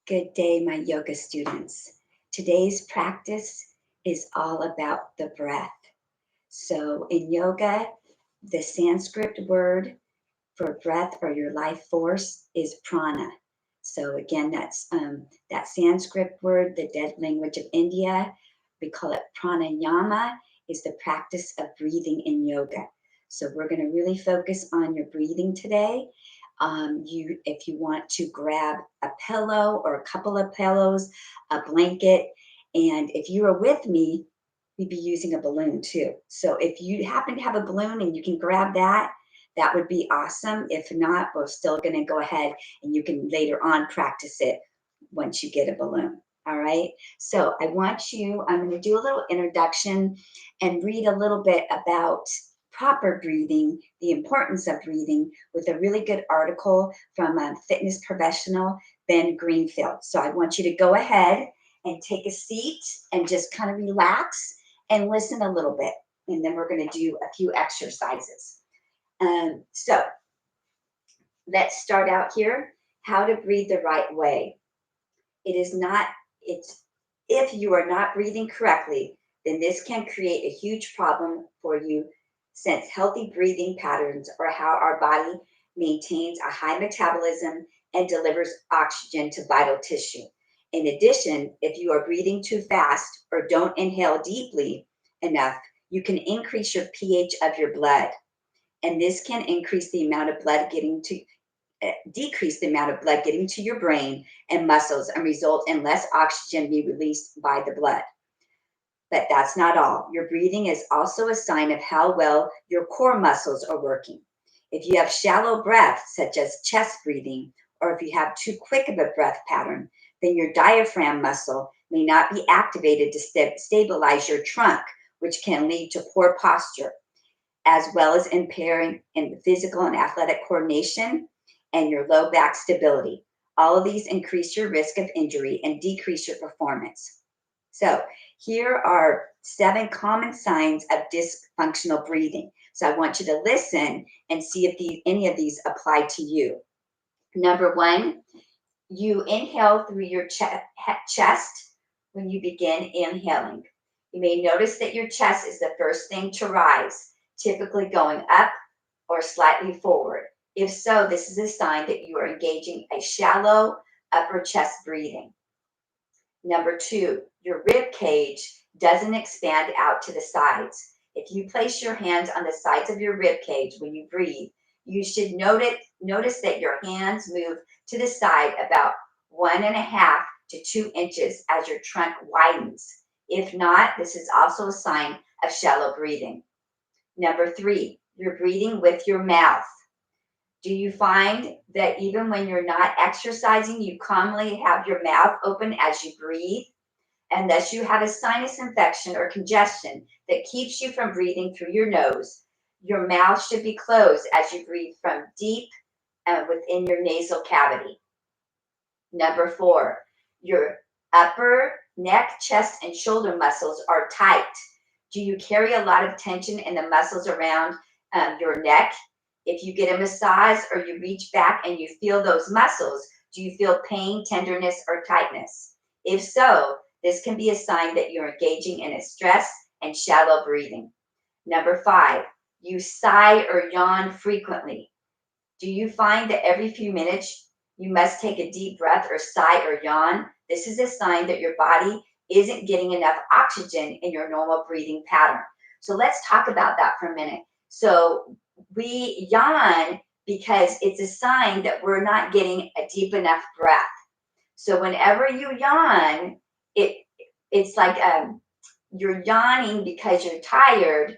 Good day, my yoga students. Today's practice is all about the breath. So, in yoga, the Sanskrit word for breath or your life force is prana. So, again, that's that Sanskrit word, the dead language of India. We call it pranayama, is the practice of breathing in yoga. So, we're going to really focus on your breathing today. If you want to grab a pillow or a couple of pillows, a blanket, and if you are with me, we'd be using a balloon too. So if you happen to have a balloon and you can grab that, that would be awesome. If not, we're still going to go ahead and you can later on practice it once you get a balloon. All right. So I'm going to do a little introduction and read a little bit about proper breathing, the importance of breathing, with a really good article from a fitness professional, Ben Greenfield. So I want you to go ahead and take a seat and just kind of relax and listen a little bit. And then we're going to do a few exercises. So let's start out here. How to breathe the right way. It's if you are not breathing correctly, then this can create a huge problem for you, since healthy breathing patterns are how our body maintains a high metabolism and delivers oxygen to vital tissue. In addition, if you are breathing too fast or don't inhale deeply enough, you can increase your pH of your blood. And this can increase the amount of blood getting to decrease the amount of blood getting to your brain and muscles and result in less oxygen being released by the blood. But that's not all. Your breathing is also a sign of how well your core muscles are working. If you have shallow breath, such as chest breathing, or if you have too quick of a breath pattern, then your diaphragm muscle may not be activated to stabilize your trunk, which can lead to poor posture, as well as impairing in physical and athletic coordination and your low back stability. All of these increase your risk of injury and decrease your performance. So, here are 7 common signs of dysfunctional breathing. So, I want you to listen and see if any of these apply to you. Number 1, you inhale through your chest when you begin inhaling. You may notice that your chest is the first thing to rise, typically going up or slightly forward. If so, this is a sign that you are engaging a shallow upper chest breathing. Number 2, your rib cage doesn't expand out to the sides. If you place your hands on the sides of your rib cage when you breathe, you should notice that your hands move to the side about 1.5 to 2 inches as your trunk widens. If not, this is also a sign of shallow breathing. Number 3, you're breathing with your mouth. Do you find that even when you're not exercising, you commonly have your mouth open as you breathe? Unless you have a sinus infection or congestion that keeps you from breathing through your nose, your mouth should be closed as you breathe from deep within your nasal cavity. Number 4, your upper neck, chest, and shoulder muscles are tight. Do you carry a lot of tension in the muscles around your neck? If you get a massage or you reach back and you feel those muscles, do you feel pain, tenderness, or tightness? If so, this can be a sign that you're engaging in a stress and shallow breathing. Number 5, you sigh or yawn frequently. Do you find that every few minutes you must take a deep breath or sigh or yawn? This is a sign that your body isn't getting enough oxygen in your normal breathing pattern. So let's talk about that for a minute. So we yawn because it's a sign that we're not getting a deep enough breath. So whenever you yawn, it's like you're yawning because you're tired,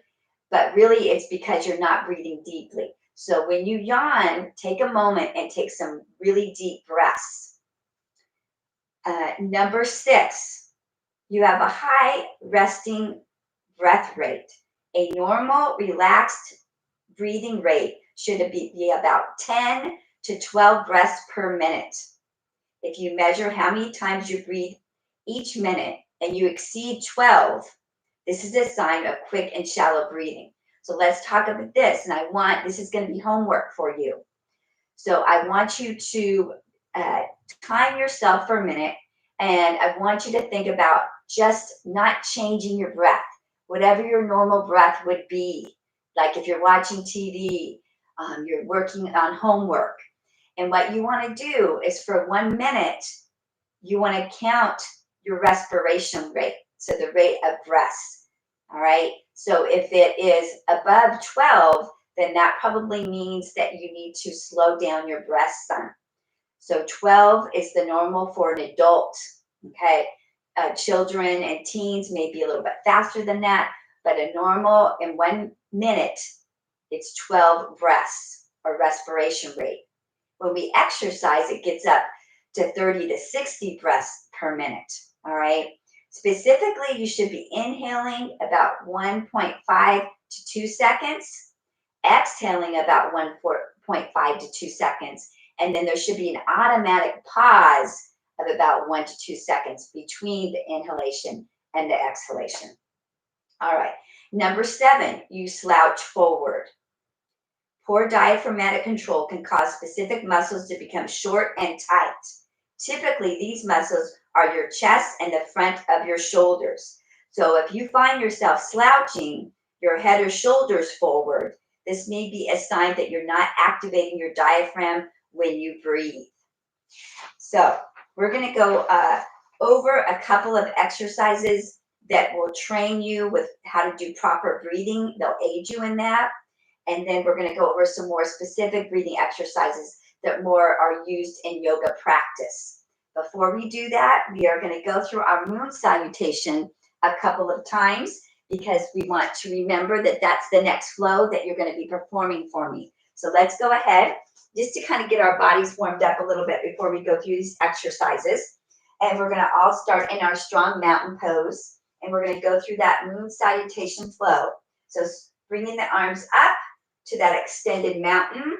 but really it's because you're not breathing deeply. So when you yawn, take a moment and take some really deep breaths. Number 6, you have a high resting breath rate. A normal, relaxed breathing rate should be about 10 to 12 breaths per minute. If you measure how many times you breathe each minute and you exceed 12, this is a sign of quick and shallow breathing. So let's talk about this. And this is going to be homework for you. So I want you to time yourself for a minute, and I want you to think about just not changing your breath, whatever your normal breath would be. Like if you're watching TV, you're working on homework. And what you want to do is for 1 minute, you want to count your respiration rate. So the rate of breaths. All right. So if it is above 12, then that probably means that you need to slow down your breath some. So 12 is the normal for an adult. Okay. Children and teens may be a little bit faster than that, but a normal in 1 minute, it's 12 breaths or respiration rate. When we exercise, it gets up to 30 to 60 breaths per minute. All right. Specifically, you should be inhaling about 1.5 to 2 seconds, exhaling about 1.5 to 2 seconds, and then there should be an automatic pause of about 1 to 2 seconds between the inhalation and the exhalation. All right. Number 7, you slouch forward. Poor diaphragmatic control can cause specific muscles to become short and tight. Typically, these muscles are your chest and the front of your shoulders. So if you find yourself slouching your head or shoulders forward, this may be a sign that you're not activating your diaphragm when you breathe. So we're going to go over a couple of exercises that will train you with how to do proper breathing. They'll aid you in that. And then we're going to go over some more specific breathing exercises that more are used in yoga practice. Before we do that, we are going to go through our moon salutation a couple of times because we want to remember that that's the next flow that you're going to be performing for me. So let's go ahead just to kind of get our bodies warmed up a little bit before we go through these exercises. And we're going to all start in our strong mountain pose. And we're going to go through that moon salutation flow. So bringing the arms up to that extended mountain,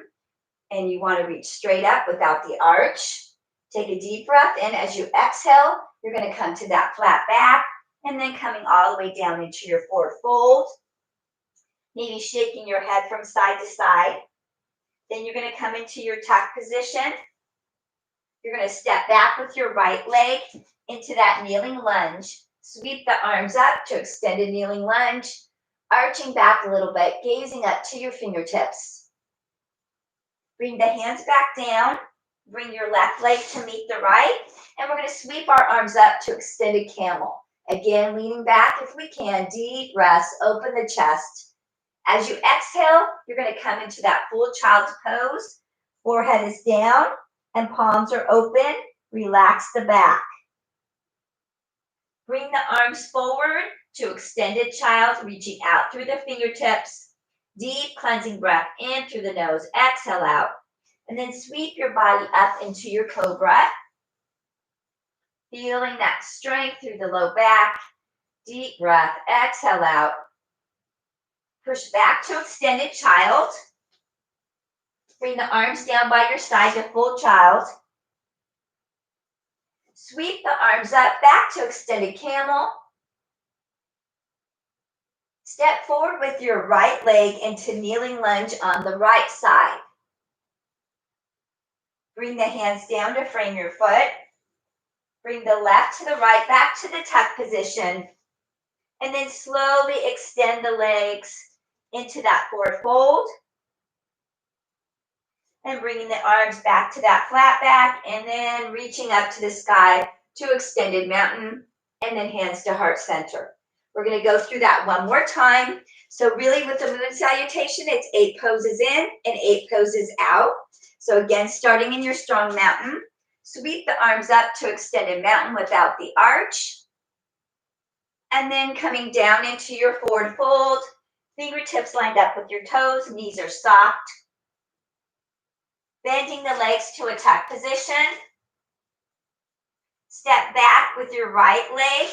and you want to reach straight up without the arch. Take a deep breath in. As you exhale, you're going to come to that flat back, and then coming all the way down into your forward fold, maybe shaking your head from side to side. Then you're going to come into your tuck position. You're going to step back with your right leg into that kneeling lunge. Sweep the arms up to extended kneeling lunge, arching back a little bit, gazing up to your fingertips. Bring the hands back down. Bring your left leg to meet the right. And we're going to sweep our arms up to extended camel. Again, leaning back if we can. Deep breaths. Open the chest. As you exhale, you're going to come into that full child's pose. Forehead is down and palms are open. Relax the back. Bring the arms forward to extended child, reaching out through the fingertips. Deep cleansing breath in through the nose. Exhale out. And then sweep your body up into your cobra. Feeling that strength through the low back. Deep breath. Exhale out. Push back to extended child. Bring the arms down by your side to full child. Sweep the arms up back to extended camel. Step forward with your right leg into kneeling lunge on the right side. Bring the hands down to frame your foot. Bring the left to the right, back to the tuck position. And then slowly extend the legs into that forward fold. And bringing the arms back to that flat back, and then reaching up to the sky to extended mountain, and then hands to heart center. We're going to go through that one more time. So really with the moon salutation, it's 8 poses in and 8 poses out. So again, starting in your strong mountain, sweep the arms up to extended mountain without the arch. And then coming down into your forward fold, fingertips lined up with your toes, knees are soft. Bending the legs to a tuck position. Step back with your right leg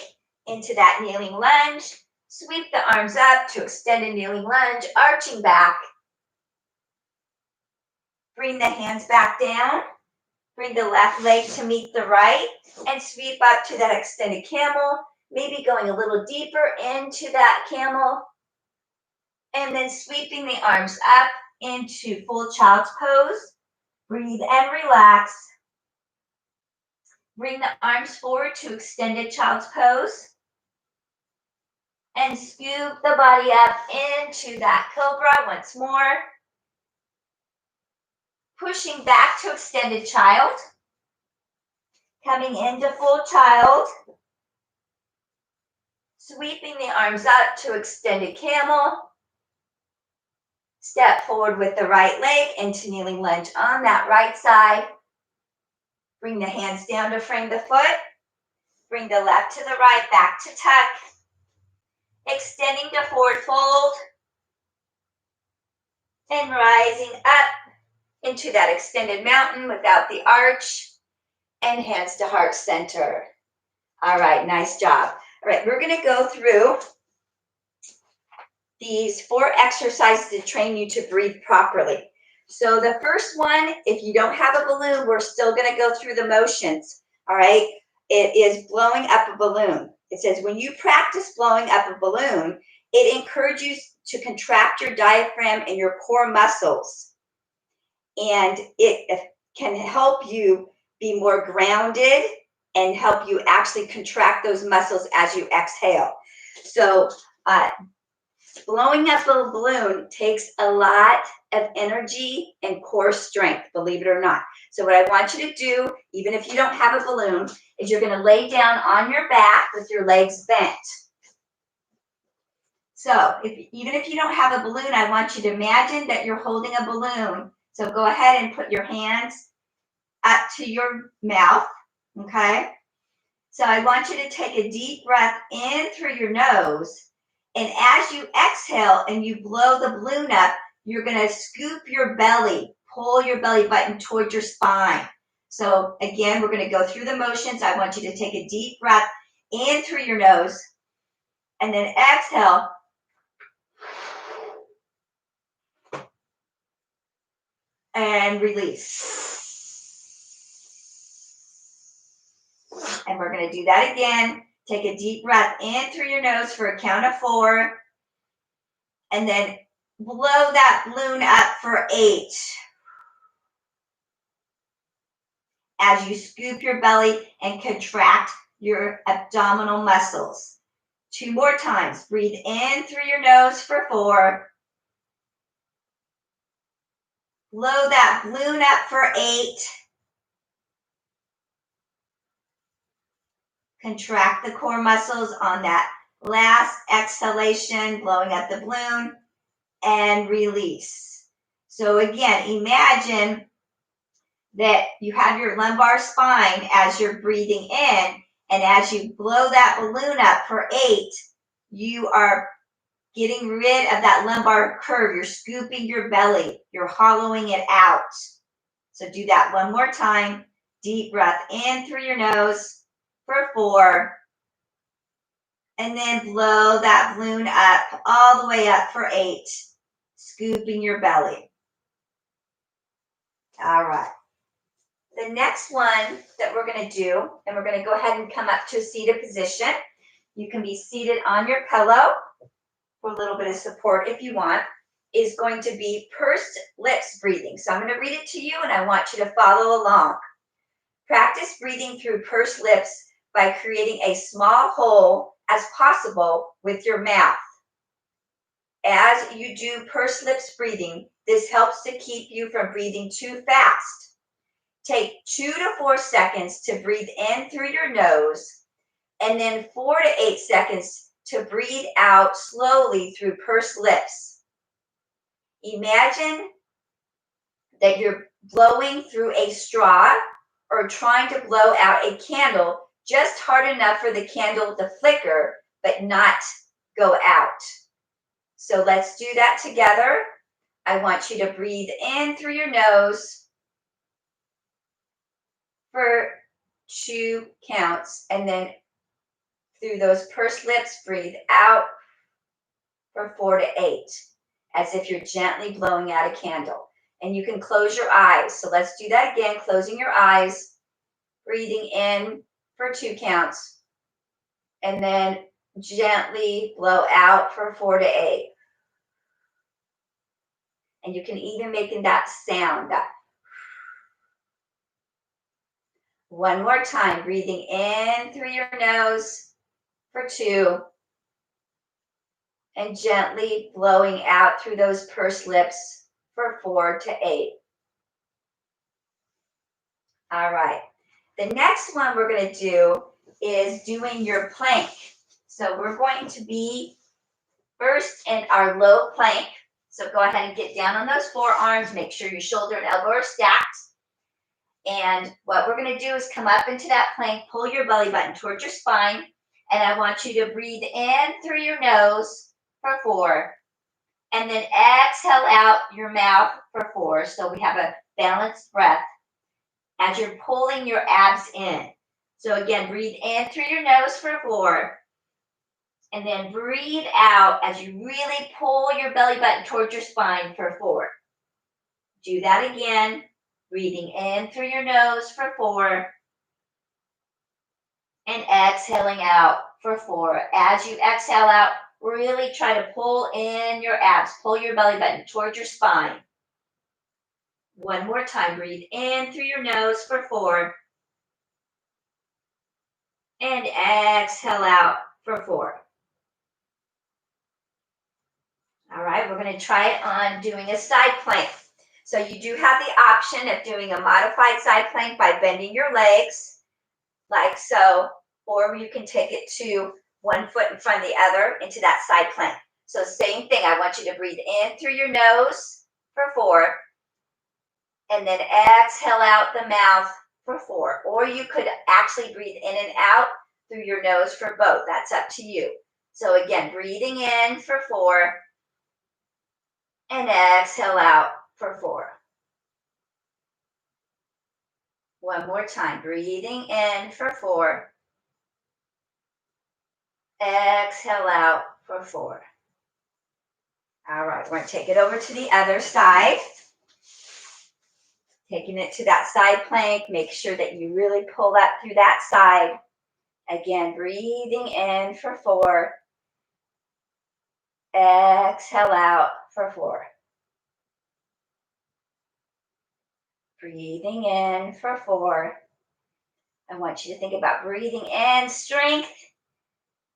into that kneeling lunge. Sweep the arms up to extended kneeling lunge, arching back. Bring the hands back down. Bring the left leg to meet the right and sweep up to that extended camel, maybe going a little deeper into that camel. And then sweeping the arms up into full child's pose. Breathe and relax. Bring the arms forward to extended child's pose. And scoop the body up into that cobra once more. Pushing back to extended child. Coming into full child. Sweeping the arms up to extended camel. Step forward with the right leg into kneeling lunge on that right side. Bring the hands down to frame the foot. Bring the left to the right, back to tuck. Extending to forward fold. And rising up into that extended mountain without the arch. And hands to heart center. All right, nice job. All right, we're going to go through these 4 exercises to train you to breathe properly. So the first one, if you don't have a balloon, we're still going to go through the motions. All right, it is blowing up a balloon. It says when you practice blowing up a balloon, it encourages you to contract your diaphragm and your core muscles. And it can help you be more grounded and help you actually contract those muscles as you exhale. So blowing up a balloon takes a lot of energy and core strength, believe it or not. So what I want you to do, even if you don't have a balloon, is you're going to lay down on your back with your legs bent. So even if you don't have a balloon, I want you to imagine that you're holding a balloon. So go ahead and put your hands up to your mouth, okay? So I want you to take a deep breath in through your nose. And as you exhale and you blow the balloon up, you're going to scoop your belly, pull your belly button towards your spine. So again, we're going to go through the motions. I want you to take a deep breath in through your nose and then exhale. And release. And we're going to do that again. Take a deep breath in through your nose for a count of 4. And then blow that balloon up for 8. As you scoop your belly and contract your abdominal muscles. 2 more times. Breathe in through your nose for 4. Blow that balloon up for 8. Contract the core muscles on that last exhalation, blowing up the balloon, and release. So again, imagine that you have your lumbar spine as you're breathing in, and as you blow that balloon up for 8, you are getting rid of that lumbar curve. You're scooping your belly. You're hollowing it out. So do that one more time. Deep breath in through your nose for 4. And then blow that balloon up all the way up for 8, scooping your belly. All right. The next one that we're going to do, and we're going to go ahead and come up to a seated position. You can be seated on your pillow for a little bit of support if you want, is going to be pursed lips breathing. So I'm going to read it to you, and I want you to follow along. Practice breathing through pursed lips by creating a small hole as possible with your mouth. As you do pursed lips breathing, this helps to keep you from breathing too fast. Take 2 to 4 seconds to breathe in through your nose, and then 4 to 8 seconds to breathe out slowly through pursed lips. Imagine that you're blowing through a straw or trying to blow out a candle just hard enough for the candle to flicker, but not go out. So let's do that together. I want you to breathe in through your nose for 2 counts, and then through those pursed lips, breathe out for 4 to 8, as if you're gently blowing out a candle. And you can close your eyes. So let's do that again, closing your eyes, breathing in for 2 counts, and then gently blow out for 4 to 8. And you can even make that sound, that. One more time, breathing in through your nose for 2, and gently blowing out through those pursed lips for 4 to 8. All right. The next one we're going to do is doing your plank. So we're going to be first in our low plank. So go ahead and get down on those forearms. Make sure your shoulder and elbow are stacked. And what we're going to do is come up into that plank, pull your belly button towards your spine. And I want you to breathe in through your nose for 4. And then exhale out your mouth for 4. So we have a balanced breath as you're pulling your abs in. So again, breathe in through your nose for 4. And then breathe out as you really pull your belly button towards your spine for 4. Do that again. Breathing in through your nose for 4. And exhaling out for 4. As you exhale out, really try to pull in your abs. Pull your belly button towards your spine. One more time. Breathe in through your nose for 4. And exhale out for 4. All right, we're going to try it on doing a side plank. So you do have the option of doing a modified side plank by bending your legs like so, or you can take it to one foot in front of the other into that side plank. So same thing, I want you to breathe in through your nose for 4, and then exhale out the mouth for 4. Or you could actually breathe in and out through your nose for both. That's up to you. So again, breathing in for 4, and exhale out for 4. One more time, breathing in for 4. Exhale out for 4. All right, we're going to take it over to the other side. Taking it to that side plank, make sure that you really pull that through that side. Again, breathing in for 4. Exhale out for 4. Breathing in for 4. I want you to think about breathing in strength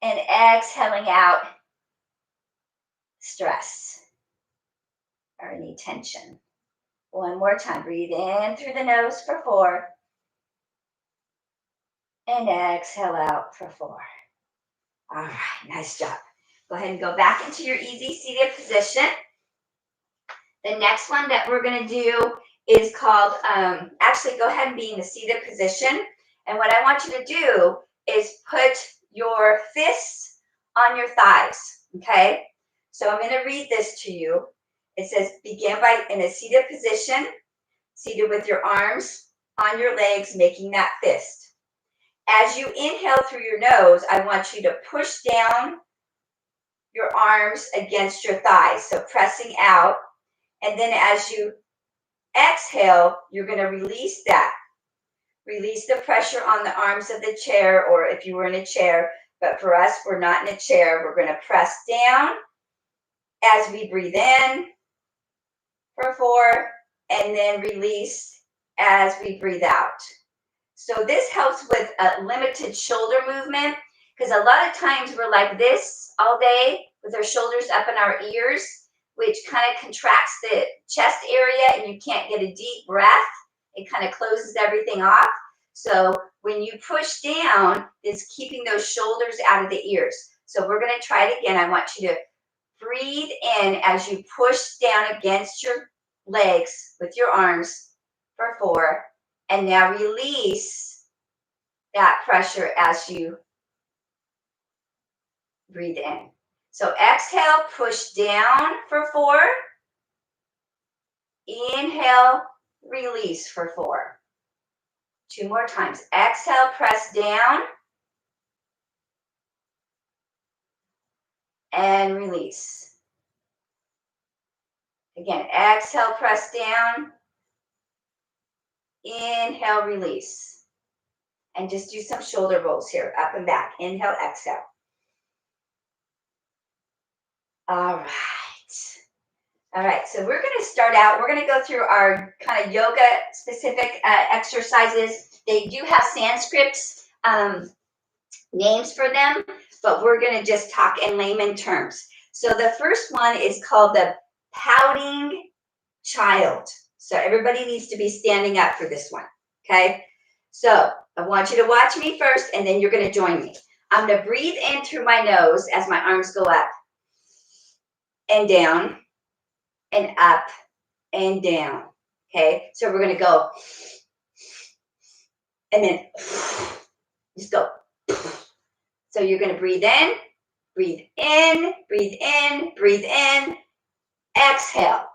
and exhaling out stress or any tension. One more time. Breathe in through the nose for 4. And exhale out for 4. All right, nice job. Go ahead and go back into your easy seated position. The next one that we're going to do is called, actually go ahead and be in the seated position. And what I want you to do is put your fists on your thighs, okay? So I'm going to read this to you. It says, begin by in a seated position, seated with your arms on your legs, making that fist. As you inhale through your nose, I want you to push down your arms against your thighs, so pressing out. And then as you exhale, you're going to release that. Release the pressure on the arms of the chair, or if you were in a chair, but for us, we're not in a chair. We're going to press down as we breathe in for 4, and then release as we breathe out. So this helps with a limited shoulder movement, because a lot of times we're like this all day with our shoulders up in our ears, which kind of contracts the chest area and you can't get a deep breath. It kind of closes everything off. So when you push down, it's keeping those shoulders out of the ears. So we're going to try it again. I want you to breathe in as you push down against your legs with your arms for 4. And now release that pressure as you breathe in. So exhale, push down for 4. Inhale, release for 4. 2 more times. Exhale, press down. And release. Again, exhale, press down. Inhale, release. And just do some shoulder rolls here, up and back. Inhale, exhale. All right. All right, so we're going to start out. We're going to go through our kind of yoga specific exercises. They do have Sanskrit names for them, but we're going to just talk in layman terms. So the first one is called the pouting child. So everybody needs to be standing up for this one, okay? So I want you to watch me first, and then you're going to join me. I'm going to breathe in through my nose as my arms go up and down and up and down, okay? So we're going to go and then just go. So you're going to breathe in, breathe in, breathe in, breathe in, exhale.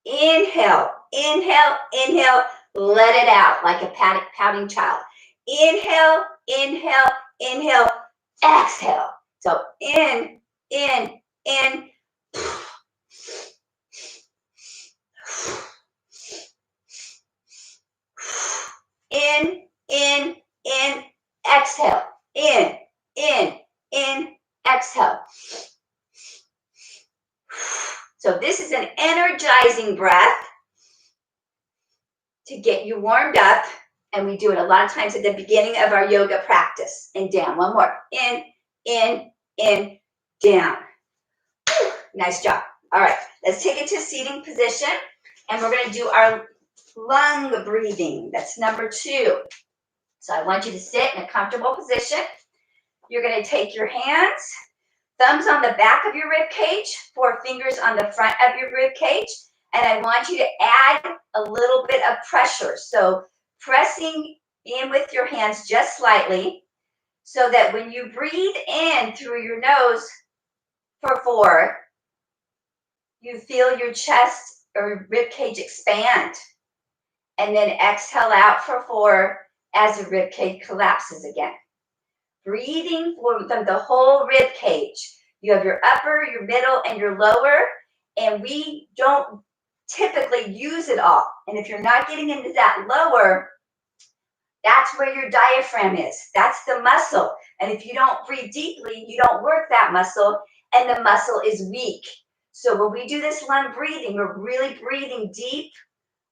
Inhale, inhale, inhale, let it out like a pouting child. Inhale, inhale, inhale, exhale. So in, in, in, exhale. In, exhale. So this is an energizing breath to get you warmed up. And we do it a lot of times at the beginning of our yoga practice. And down. One more. In, down. Nice job. All right. Let's take it to seating position. And we're going to do our lung breathing. That's number 2. So I want you to sit in a comfortable position. You're going to take your hands, thumbs on the back of your rib cage, 4 fingers on the front of your rib cage. And I want you to add a little bit of pressure. So pressing in with your hands just slightly so that when you breathe in through your nose for 4, you feel your chest or rib cage expand. And then exhale out for 4 as the rib cage collapses again. Breathing from the whole rib cage. You have your upper, your middle, and your lower, and we don't typically use it all. And if you're not getting into that lower, that's where your diaphragm is. That's the muscle. And if you don't breathe deeply, you don't work that muscle, and the muscle is weak. So when we do this lung breathing, we're really breathing deep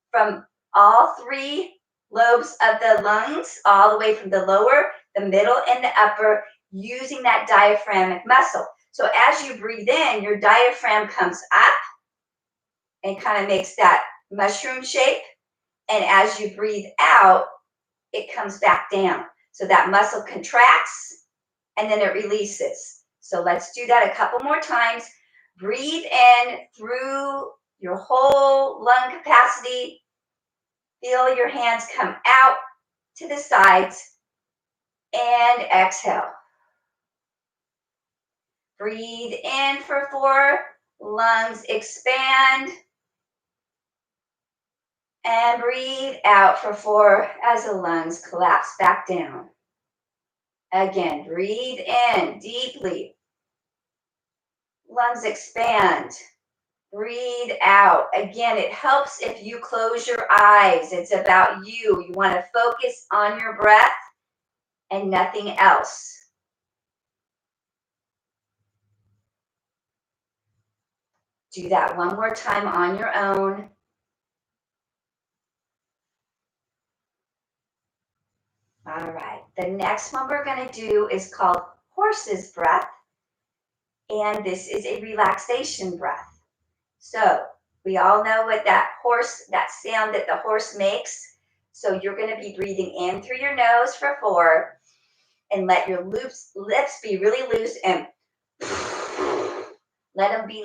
from all 3 lobes of the lungs, all the way from the lower, the middle, and the upper, using that diaphragmic muscle. So as you breathe in, your diaphragm comes up and kind of makes that mushroom shape. And as you breathe out, it comes back down. So that muscle contracts and then it releases. So let's do that a couple more times. Breathe in through your whole lung capacity. Feel your hands come out to the sides and exhale. Breathe in for 4, lungs expand. And breathe out for 4 as the lungs collapse back down. Again, breathe in deeply. Lungs expand. Breathe out. Again, it helps if you close your eyes. It's about you. You want to focus on your breath and nothing else. Do that one more time on your own. All right. The next one we're going to do is called horse's breath. And this is a relaxation breath. So we all know what that sound that the horse makes. So you're going to be breathing in through your nose for 4 and let your lips be really loose and let them be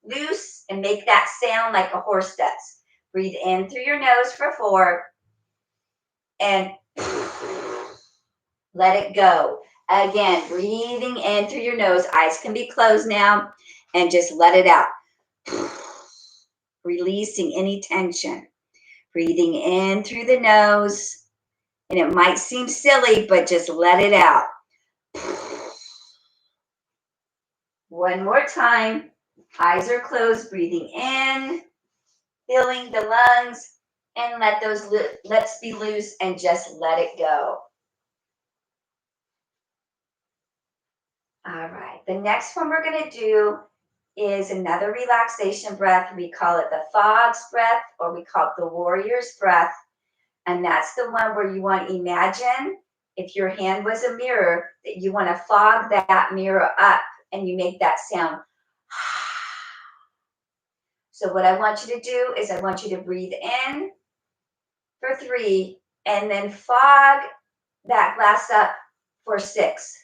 loose and make that sound like a horse does. Breathe in through your nose for 4 and let it go. Again, breathing in through your nose. Eyes can be closed now and just let it out. Releasing any tension. Breathing in through the nose. And it might seem silly, but just let it out. One more time. Eyes are closed. Breathing in. Filling the lungs. And let those lips be loose and just let it go. All right. The next one we're going to do is another relaxation breath. We call it the fog's breath, or we call it the warrior's breath. And that's the one where you want to imagine if your hand was a mirror, that you want to fog that mirror up and you make that sound. So what I want you to do is I want you to breathe in for 3 and then fog that glass up for 6.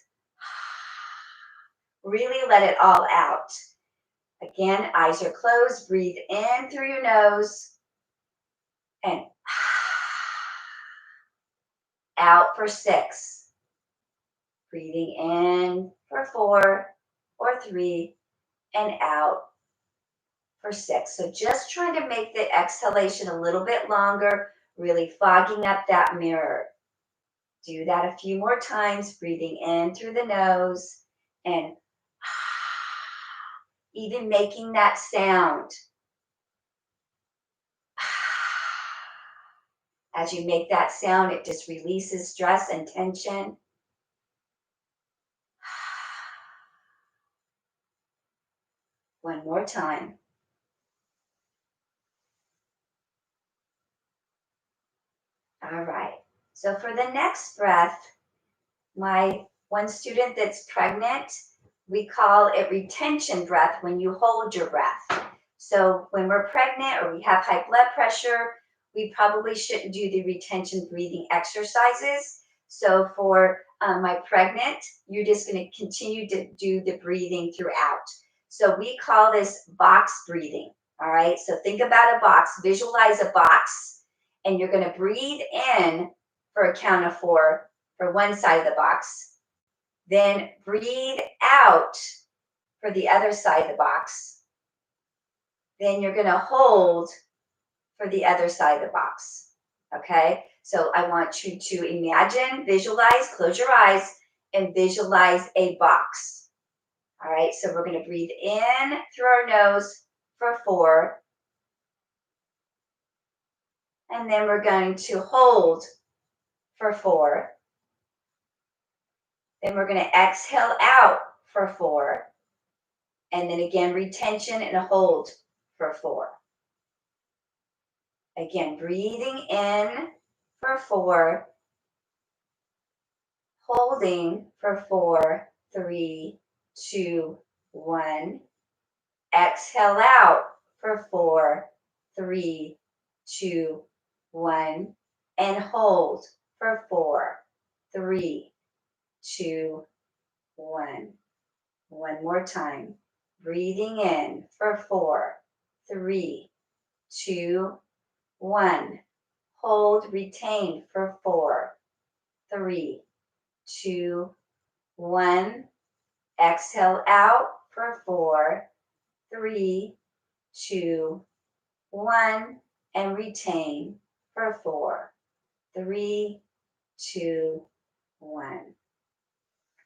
Really let it all out. Again, eyes are closed. Breathe in through your nose and out for 6. Breathing in for 4 or 3 and out for 6. So just trying to make the exhalation a little bit longer, really fogging up that mirror. Do that a few more times, breathing in through the nose and even making that sound. As you make that sound, it just releases stress and tension. One more time. All right. So for the next breath, my one student that's pregnant, we call it retention breath when you hold your breath. So when we're pregnant or we have high blood pressure, we probably shouldn't do the retention breathing exercises. So for my pregnant, you're just going to continue to do the breathing throughout. So we call this box breathing. All right. So think about a box, visualize a box, and you're going to breathe in for a count of 4 for one side of the box. Then breathe out for the other side of the box. Then you're going to hold for the other side of the box. Okay? So I want you to imagine, visualize, close your eyes, and visualize a box. All right? So we're going to breathe in through our nose for 4. And then we're going to hold for 4. Then we're going to exhale out for 4. And then again, retention and a hold for 4. Again, breathing in for 4. Holding for 4, 3, 2, 1. Exhale out for 4, 3, 2, 1. And hold for 4, 3, 2, 1. One more time. Breathing in for 4, 3, 2, 1. Hold, retain for 4, 3, 2, 1. Exhale out for 4, 3, 2, 1. And retain for 4, 3, 2, 1.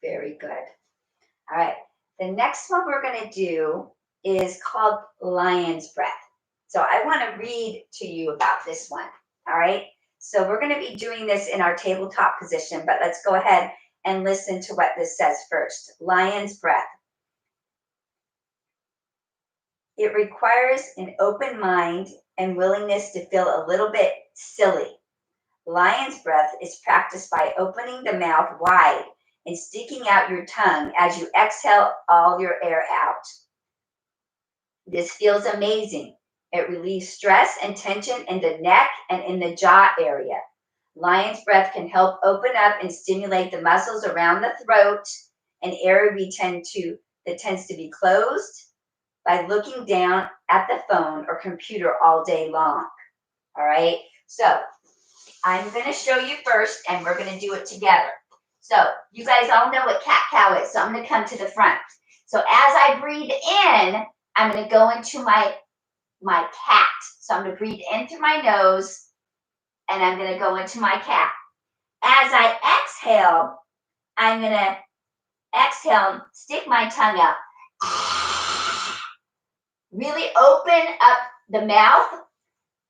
Very good. All right. The next one we're going to do is called lion's breath. So I want to read to you about this one. All right. So we're going to be doing this in our tabletop position, but let's go ahead and listen to what this says first. Lion's breath. It requires an open mind and willingness to feel a little bit silly. Lion's breath is practiced by opening the mouth wide and sticking out your tongue as you exhale all your air out. This feels amazing. It relieves stress and tension in the neck and in the jaw area. Lion's breath can help open up and stimulate the muscles around the throat, an area that tends to be closed by looking down at the phone or computer all day long. All right, so I'm going to show you first, and we're going to do it together. So you guys all know what cat-cow is, so I'm going to come to the front. So as I breathe in, I'm going to go into my cat. So I'm going to breathe in through my nose, and I'm going to go into my cat. As I exhale, I'm going to exhale, stick my tongue out. Really open up the mouth,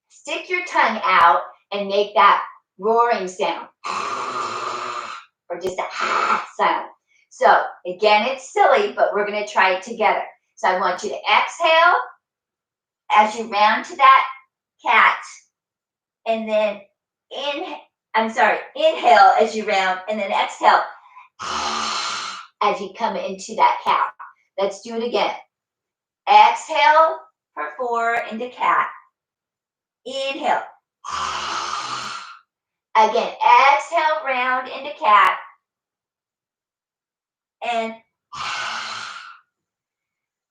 stick your tongue out, and make that roaring sound. Or just a sound. So again, it's silly, but we're going to try it together. So I want you to exhale as you round to that cat, and then inhale as you round, and then exhale as you come into that cow. Let's do it again. Exhale for 4 into cat. Inhale. Again, exhale, round into cat. And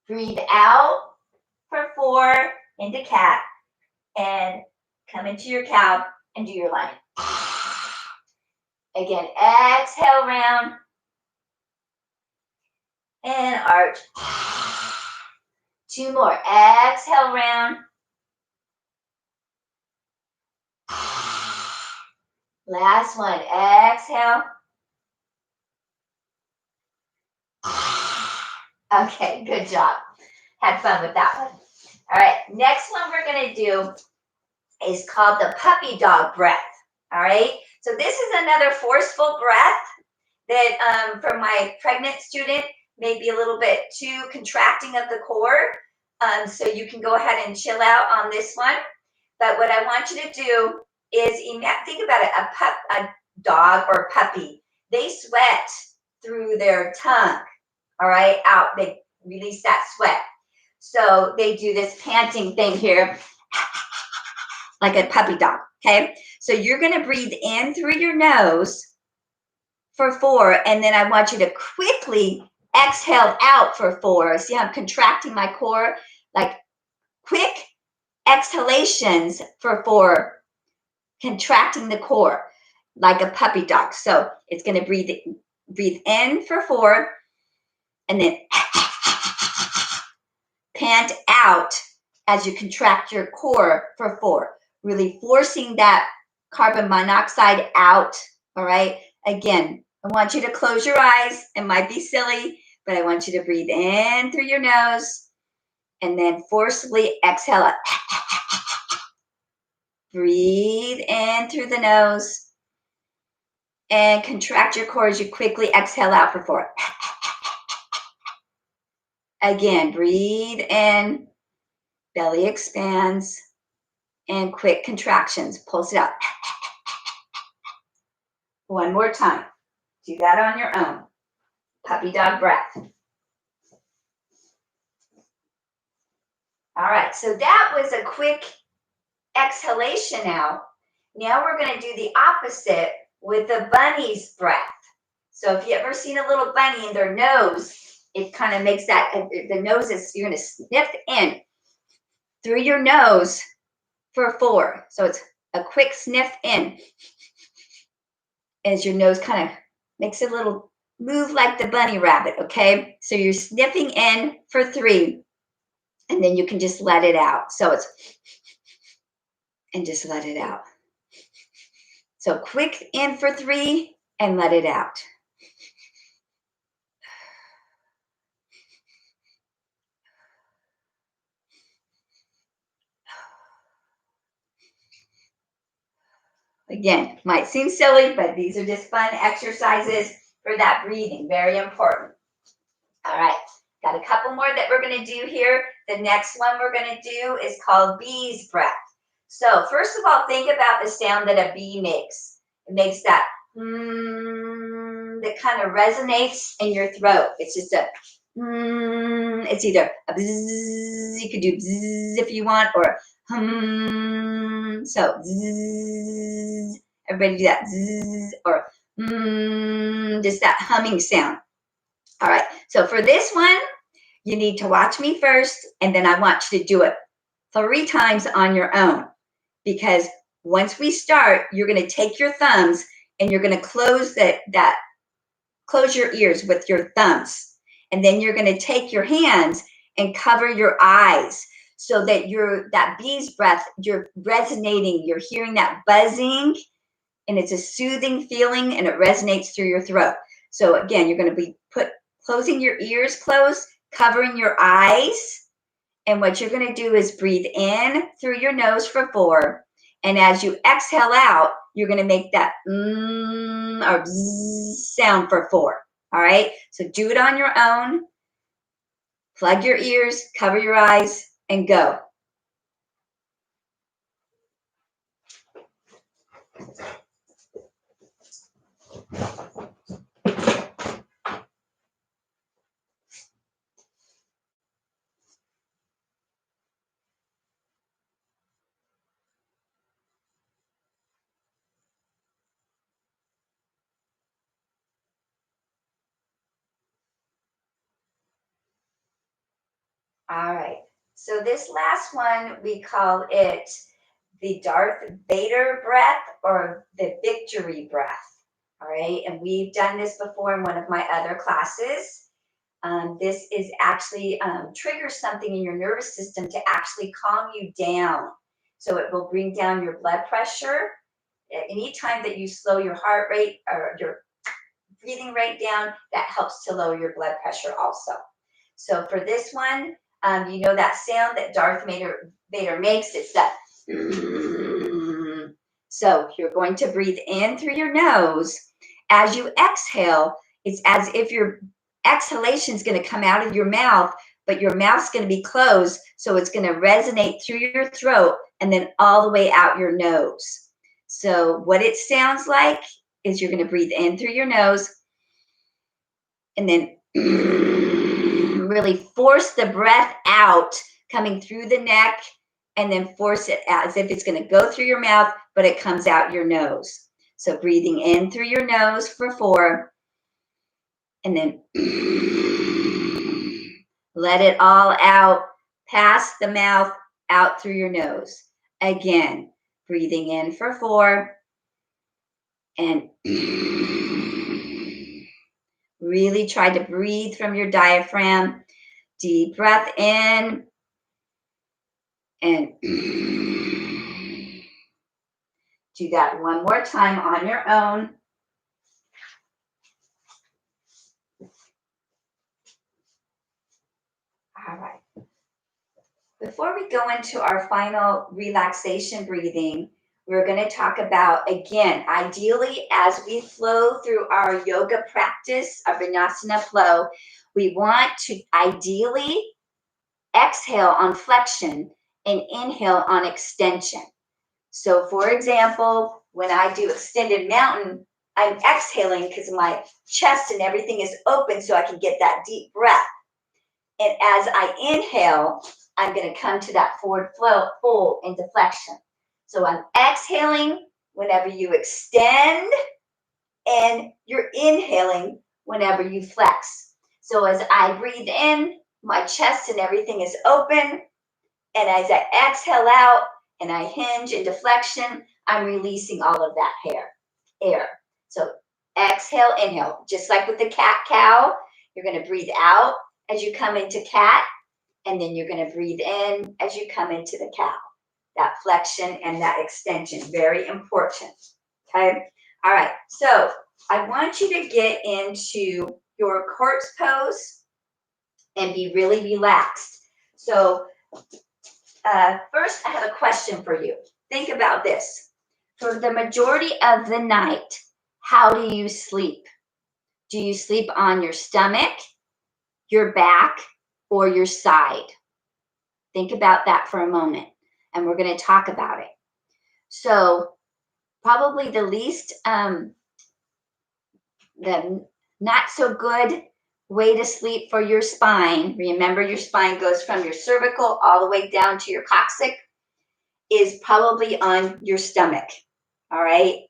breathe out for 4 into cat. And come into your cow and do your lion. Again, exhale, round. And arch. 2 more. Exhale, round. Last one. Exhale. Okay, good job. Had fun with that one. All right, next one we're going to do is called the puppy dog breath. All right, so this is another forceful breath that for my pregnant student may be a little bit too contracting of the core. So you can go ahead and chill out on this one. But what I want you to do is think about it, a dog or puppy. They sweat through their tongue, all right, out. They release that sweat. So they do this panting thing here, like a puppy dog, okay? So you're going to breathe in through your nose for 4, and then I want you to quickly exhale out for 4. See how I'm contracting my core? Like quick exhalations for 4, contracting the core like a puppy dog. So it's going to breathe in for 4, and then pant out as you contract your core for 4, really forcing that carbon monoxide out, all right? Again, I want you to close your eyes. It might be silly, but I want you to breathe in through your nose and then forcibly exhale it. Breathe in through the nose and contract your core as you quickly exhale out for 4. Again, breathe in, belly expands, and quick contractions. Pulse it out. One more time. Do that on your own. Puppy dog breath. All right, so that was a quick exhalation now. Now we're going to do the opposite with the bunny's breath. So if you ever seen a little bunny in their nose, it kind of makes that, the nose is, you're going to sniff in through your nose for 4. So it's a quick sniff in as your nose kind of makes a little move like the bunny rabbit, okay? So you're sniffing in for 3, and then you can just let it out. So it's, and just let it out. So quick in for 3 and let it out. Again, might seem silly, but these are just fun exercises for that breathing. Very important. All right, got a couple more that we're going to do here. The next one we're going to do is called bee's breath. So first of all, think about the sound that a bee makes. It makes that that kind of resonates in your throat. It's just a it's either a bzzz, you could do bzzz if you want, or so bzzz, everybody do that bzzz, or just that humming sound. All right, so for this one, you need to watch me first, and then I want you to do it 3 times on your own, because once we start, you're going to take your thumbs and you're going to close close your ears with your thumbs. And then you're going to take your hands and cover your eyes so that that bee's breath, you're resonating, you're hearing that buzzing, and it's a soothing feeling, and it resonates through your throat. So again, you're going to be closing your ears closed, covering your eyes. And what you're going to do is breathe in through your nose for 4. And as you exhale out, you're going to make that or bzzz sound for 4. All right, so do it on your own. Plug your ears, cover your eyes, and go. All right. So this last one, we call it the Darth Vader breath or the victory breath. All right. And we've done this before in one of my other classes. This is actually triggers something in your nervous system to actually calm you down. So it will bring down your blood pressure. Anytime that you slow your heart rate or your breathing rate down, that helps to lower your blood pressure also. So for this one, you know that sound that Vader makes? It's that. So you're going to breathe in through your nose. As you exhale, it's as if your exhalation is going to come out of your mouth, but your mouth's going to be closed. So it's going to resonate through your throat and then all the way out your nose. So what it sounds like is you're going to breathe in through your nose and then really force the breath out coming through the neck and then force it out as if it's going to go through your mouth, but it comes out your nose. So breathing in through your nose for 4 and then let it all out past the mouth, out through your nose. Again, breathing in for 4 and really try to breathe from your diaphragm. Deep breath in and do that one more time on your own. All right. Before we go into our final relaxation breathing, we're going to talk about, again, ideally, as we flow through our yoga practice, our Vinyasana flow, we want to ideally exhale on flexion and inhale on extension. So, for example, when I do extended mountain, I'm exhaling because my chest and everything is open so I can get that deep breath. And as I inhale, I'm going to come to that forward flow, fold into flexion. So I'm exhaling whenever you extend, and you're inhaling whenever you flex. So as I breathe in, my chest and everything is open. And as I exhale out and I hinge into flexion, I'm releasing all of that air. So exhale, inhale. Just like with the cat-cow, you're going to breathe out as you come into cat, and then you're going to breathe in as you come into the cow. That flexion and that extension, very important. Okay? All right. So I want you to get into your corpse pose and be really relaxed. So first, I have a question for you. Think about this. For the majority of the night, how do you sleep? Do you sleep on your stomach, your back, or your side? Think about that for a moment, and we're going to talk about it. So, probably the least, the not so good way to sleep for your spine, remember your spine goes from your cervical all the way down to your coccyx, is probably on your stomach. All right.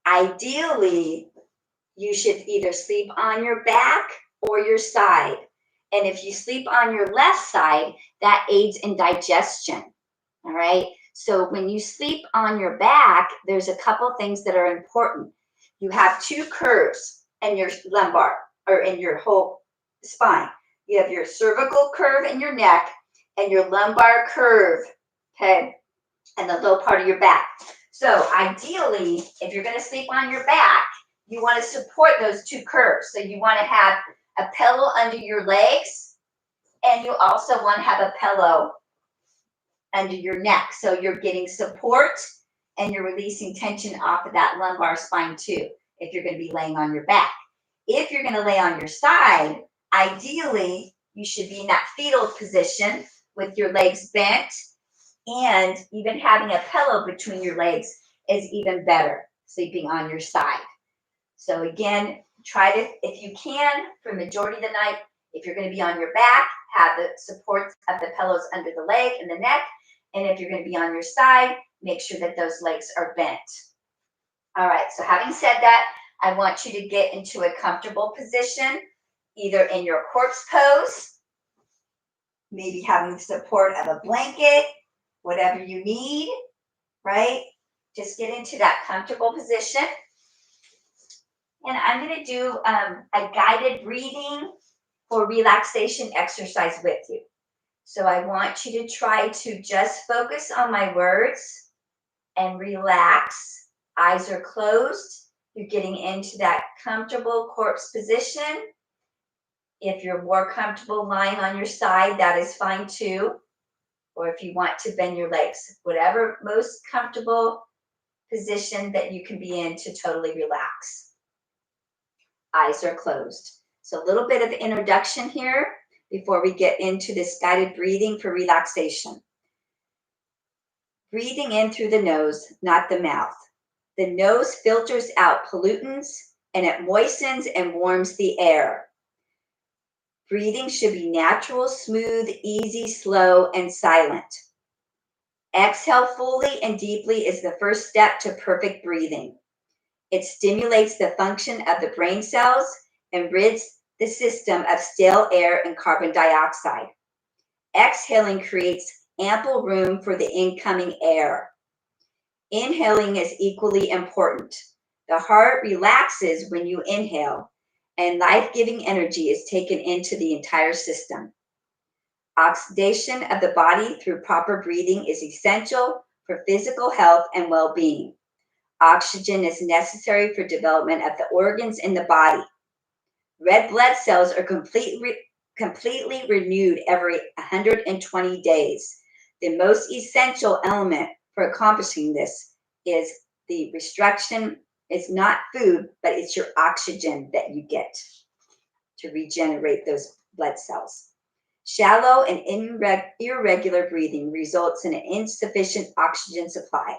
Ideally, you should either sleep on your back or your side. And if you sleep on your left side, that aids in digestion. All right. So when you sleep on your back, there's a couple things that are important. You have 2 curves in your lumbar or in your whole spine. You have your cervical curve in your neck and your lumbar curve, okay, and the low part of your back. So ideally, if you're going to sleep on your back, you want to support those 2 curves. So you want to have a pillow under your legs, and you also want to have a pillow under your neck. So you're getting support and you're releasing tension off of that lumbar spine too, if you're going to be laying on your back. If you're going to lay on your side, ideally, you should be in that fetal position with your legs bent and even having a pillow between your legs is even better, sleeping on your side. So again, try to, if you can, for majority of the night, if you're going to be on your back, have the supports of the pillows under the leg and the neck. And if you're going to be on your side, make sure that those legs are bent. All right, so having said that, I want you to get into a comfortable position, either in your corpse pose, maybe having the support of a blanket, whatever you need, right? Just get into that comfortable position. And I'm going to do a guided breathing for relaxation exercise with you. So I want you to try to just focus on my words and relax. Eyes are closed. You're getting into that comfortable corpse position. If you're more comfortable lying on your side, that is fine too. Or if you want to bend your legs, whatever most comfortable position that you can be in to totally relax. Eyes are closed. So a little bit of introduction here before we get into this guided breathing for relaxation. Breathing in through the nose, not the mouth. The nose filters out pollutants and it moistens and warms the air. Breathing should be natural, smooth, easy, slow, and silent. Exhale fully and deeply is the first step to perfect breathing. It stimulates the function of the brain cells and rids the system of stale air and carbon dioxide. Exhaling creates ample room for the incoming air. Inhaling is equally important. The heart relaxes when you inhale, and life-giving energy is taken into the entire system. Oxidation of the body through proper breathing is essential for physical health and well-being. Oxygen is necessary for development of the organs in the body. Red blood cells are completely renewed every 120 days. The most essential element for accomplishing this is the restriction. It's not food, but it's your oxygen that you get to regenerate those blood cells. Shallow and irregular breathing results in an insufficient oxygen supply,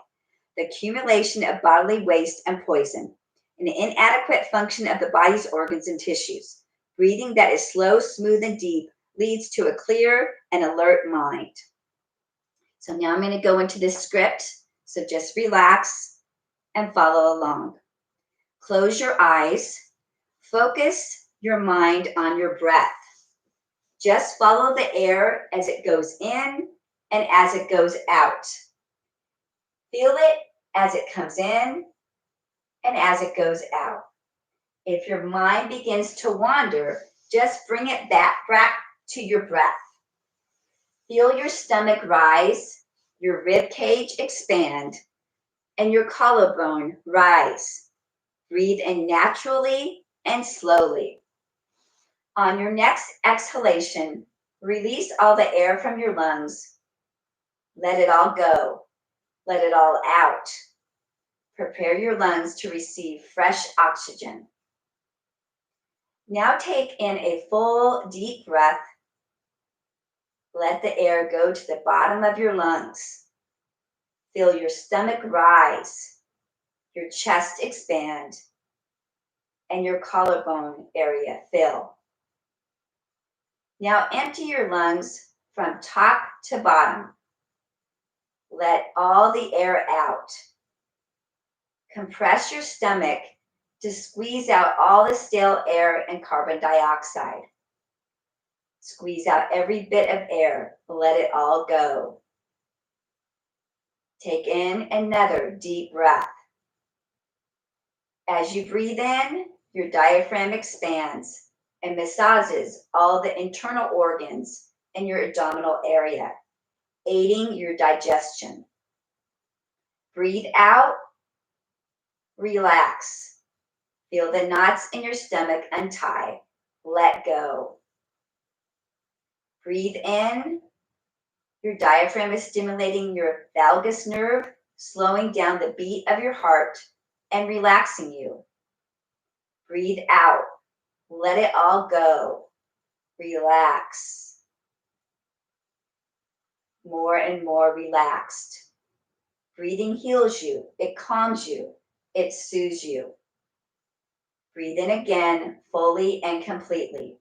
the accumulation of bodily waste and poison, and the inadequate function of the body's organs and tissues. Breathing that is slow, smooth, and deep leads to a clear and alert mind. So now I'm going to go into this script. So just relax and follow along. Close your eyes. Focus your mind on your breath. Just follow the air as it goes in and as it goes out. Feel it as it comes in and as it goes out. If your mind begins to wander, just bring it back to your breath. Feel your stomach rise, your rib cage expand, and your collarbone rise. Breathe in naturally and slowly. On your next exhalation, release all the air from your lungs. Let it all go. Let it all out. Prepare your lungs to receive fresh oxygen. Now take in a full, deep breath. Let the air go to the bottom of your lungs. Feel your stomach rise, your chest expand, and your collarbone area fill. Now empty your lungs from top to bottom. Let all the air out. Compress your stomach to squeeze out all the stale air and carbon dioxide. Squeeze out every bit of air. Let it all go. Take in another deep breath. As you breathe in, your diaphragm expands and massages all the internal organs in your abdominal area, aiding your digestion. Breathe out, relax. Feel the knots in your stomach untie. Let go. Breathe in. Your diaphragm is stimulating your vagus nerve, slowing down the beat of your heart and relaxing you. Breathe out. Let it all go. Relax. More and more relaxed. Breathing heals you, it calms you, it soothes you. Breathe in again, fully and completely.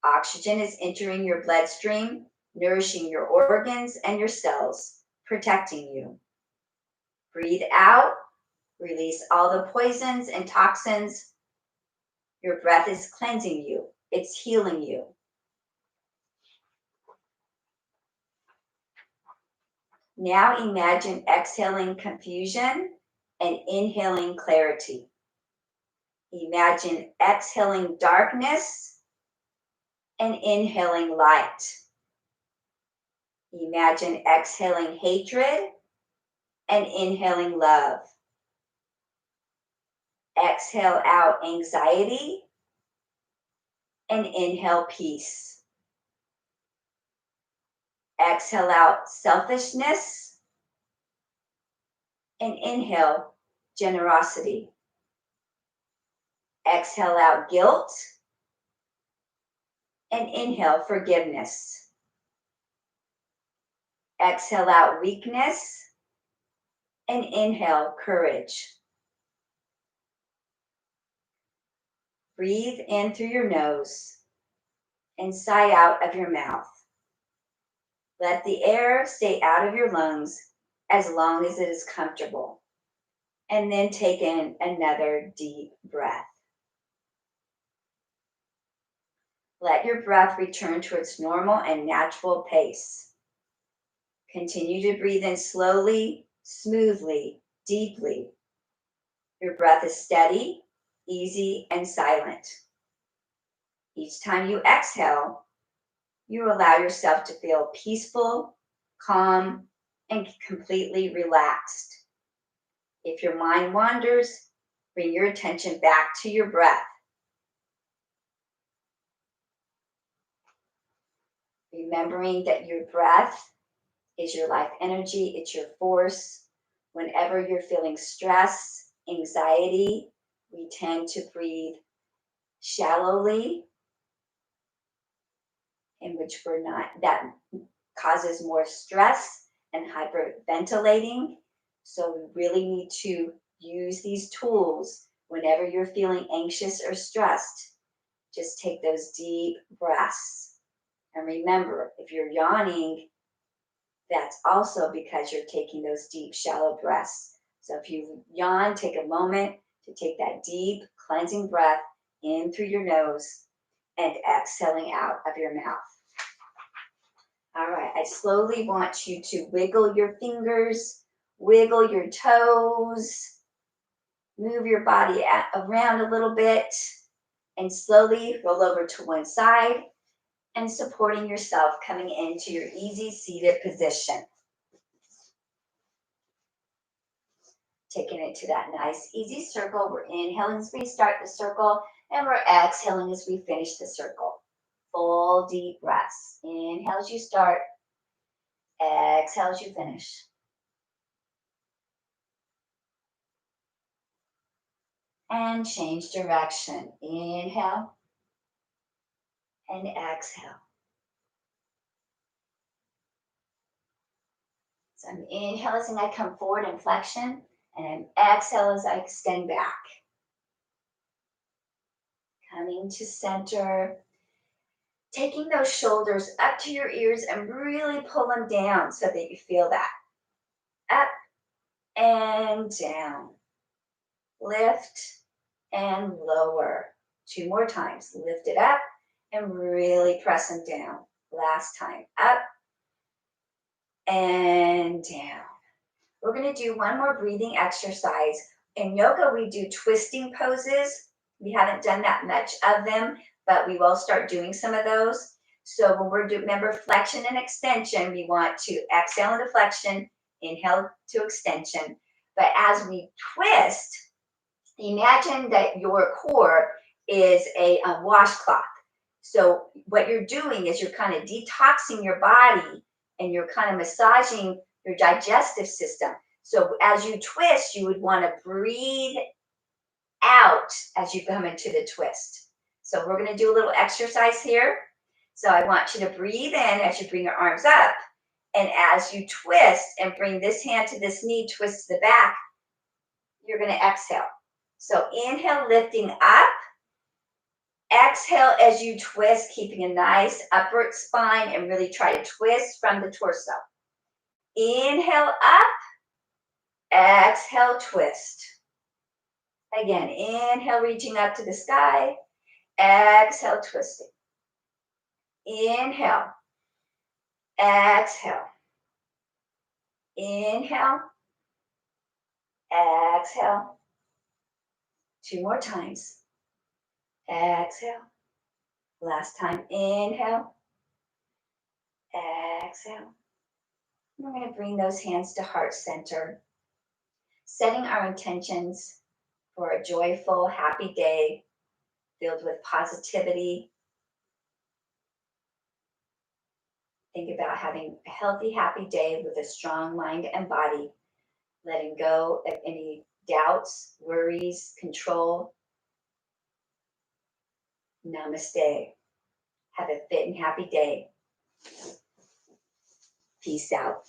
Oxygen is entering your bloodstream, nourishing your organs and your cells, protecting you. Breathe out, release all the poisons and toxins. Your breath is cleansing you, it's healing you. Now imagine exhaling confusion and inhaling clarity. Imagine exhaling darkness and inhaling light. Imagine exhaling hatred and inhaling love. Exhale out anxiety and inhale peace. Exhale out selfishness and inhale generosity. Exhale out guilt and inhale forgiveness. Exhale out weakness and inhale courage. Breathe in through your nose and sigh out of your mouth. Let the air stay out of your lungs as long as it is comfortable. And then take in another deep breath. Let your breath return to its normal and natural pace. Continue to breathe in slowly, smoothly, deeply. Your breath is steady, easy, and silent. Each time you exhale, you allow yourself to feel peaceful, calm, and completely relaxed. If your mind wanders, bring your attention back to your breath. Remembering that your breath is your life energy, it's your force. Whenever you're feeling stress, anxiety, we tend to breathe shallowly, in which we're not, that causes more stress and hyperventilating. So we really need to use these tools whenever you're feeling anxious or stressed. Just take those deep breaths. And remember, if you're yawning, that's also because you're taking those deep, shallow breaths. So if you yawn, take a moment to take that deep, cleansing breath in through your nose and exhaling out of your mouth. All right, I slowly want you to wiggle your fingers, wiggle your toes, move your body around a little bit, and slowly roll over to one side and supporting yourself, coming into your easy seated position. Taking it to that nice, easy circle. We're inhaling as we start the circle, and we're exhaling as we finish the circle. Full deep breaths. Inhale as you start, exhale as you finish. And change direction. Inhale and exhale. So I'm inhaling as I come forward in flexion, and I'm exhaling as I extend back. Coming to center, taking those shoulders up to your ears and really pull them down so that you feel that. Up and down. Lift and lower. Two more times. Lift it up and really press them down. Last time. Up and down. We're going to do one more breathing exercise. In yoga, we do twisting poses. We haven't done that much of them, but we will start doing some of those. So when we're doing, remember, flexion and extension, we want to exhale into flexion, inhale to extension. But as we twist, imagine that your core is a washcloth. So what you're doing is you're kind of detoxing your body and you're kind of massaging your digestive system. So as you twist, you would want to breathe out as you come into the twist. So we're going to do a little exercise here. So I want you to breathe in as you bring your arms up And as you twist and bring this hand to this knee, twist to the back, you're going to exhale. So inhale, lifting up. Exhale as you twist, keeping a nice upward spine and really try to twist from the torso. Inhale up. Exhale, twist. Again, inhale, reaching up to the sky. Exhale, twisting. Inhale. Exhale. Inhale. Exhale. 2 more times. Exhale. Last time. Inhale. Exhale. We're going to bring those hands to heart center, setting our intentions for a joyful, happy day filled with positivity. Think about having a healthy, happy day with a strong mind and body, letting go of any doubts, worries, control. Namaste. Have a fit and happy day. Peace out.